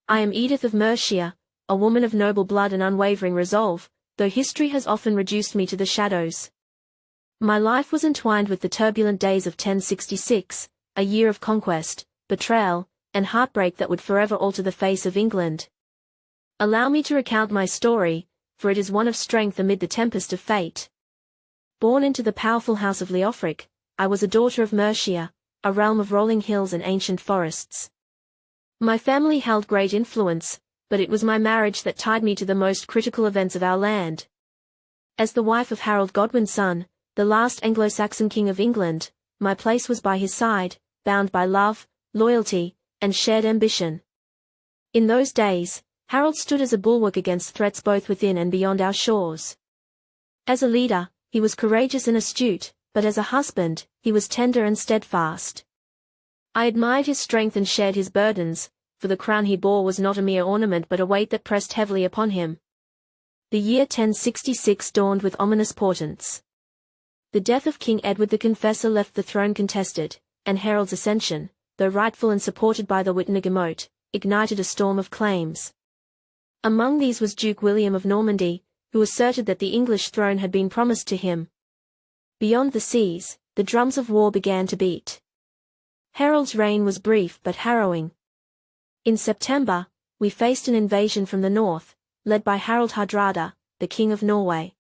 I am Edith of Mercia, a woman of noble blood and unwavering resolve, though history has often reduced me to the shadows. My life was entwined with the turbulent days of 1066, a year of conquest, betrayal, and heartbreak that would forever alter the face of England. Allow me to recount my story, for it is one of strength amid the tempest of fate. Born into the powerful House of Leofric, I was a daughter of Mercia, a realm of rolling hills and ancient forests. My family held great influence, but it was my marriage that tied me to the most critical events of our land. As the wife of Harold Godwinson, the last Anglo-Saxon King of England, my place was by his side, bound by love, loyalty, and shared ambition. In those days, Harold stood as a bulwark against threats both within and beyond our shores. As a leader, he was courageous and astute, but as a husband, he was tender and steadfast. I admired his strength and shared his burdens, for the crown he bore was not a mere ornament but a weight that pressed heavily upon him. The year 1066 dawned with ominous portents. The death of King Edward the Confessor left the throne contested, and Harold's ascension, though rightful and supported by the Witenagemot, ignited a storm of claims. Among these was Duke William of Normandy, who asserted that the English throne had been promised to him. Beyond the seas, the drums of war began to beat. Harold's reign was brief but harrowing. In September, we faced an invasion from the north, led by Harald Hardrada, the King of Norway.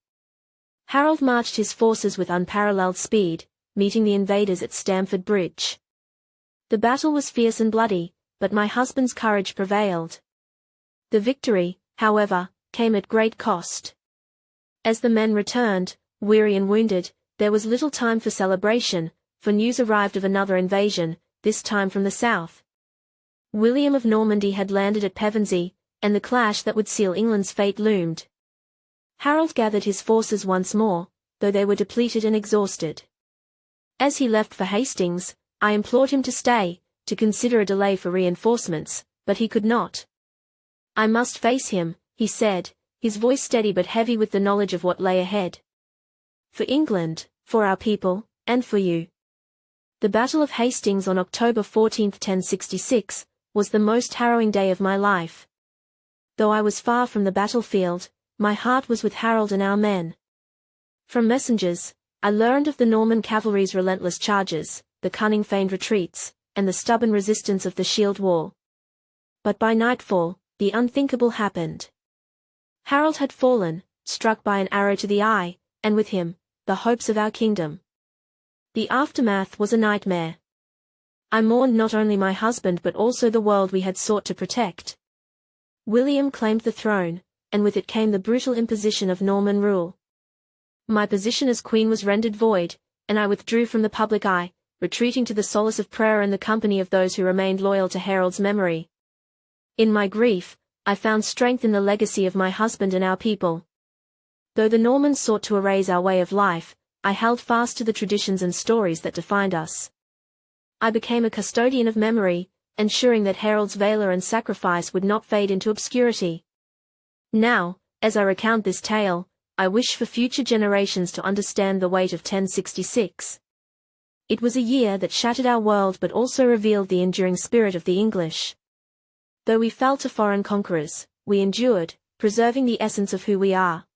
Harold marched his forces with unparalleled speed, meeting the invaders at Stamford Bridge. The battle was fierce and bloody, but my husband's courage prevailed. The victory, however, came at great cost. As the men returned, weary and wounded, there was little time for celebration, for news arrived of another invasion, this time from the south. William of Normandy had landed at Pevensey, and the clash that would seal England's fate loomed. Harold gathered his forces once more, though they were depleted and exhausted. As he left for Hastings, I implored him to stay, to consider a delay for reinforcements, but he could not. I must face him, he said, his voice steady but heavy with the knowledge of what lay ahead. For England, for our people, and for you. The Battle of Hastings on October 14, 1066, was the most harrowing day of my life. Though I was far from the battlefield, my heart was with Harold and our men. From messengers, I learned of the Norman cavalry's relentless charges, the cunning feigned retreats, and the stubborn resistance of the shield wall. But by nightfall, the unthinkable happened. Harold had fallen, struck by an arrow to the eye, and with him, the hopes of our kingdom. The aftermath was a nightmare. I mourned not only my husband but also the world we had sought to protect. William claimed the throne, and with it came the brutal imposition of Norman rule. My position as queen was rendered void, and I withdrew from the public eye, retreating to the solace of prayer and the company of those who remained loyal to Harold's memory. In my grief, I found strength in the legacy of my husband and our people. Though the Normans sought to erase our way of life, I held fast to the traditions and stories that defined us. I became a custodian of memory, ensuring that Harold's valor and sacrifice would not fade into obscurity. Now, as I recount this tale, I wish for future generations to understand the weight of 1066. It was a year that shattered our world but also revealed the enduring spirit of the English. Though we fell to foreign conquerors, we endured, preserving the essence of who we are.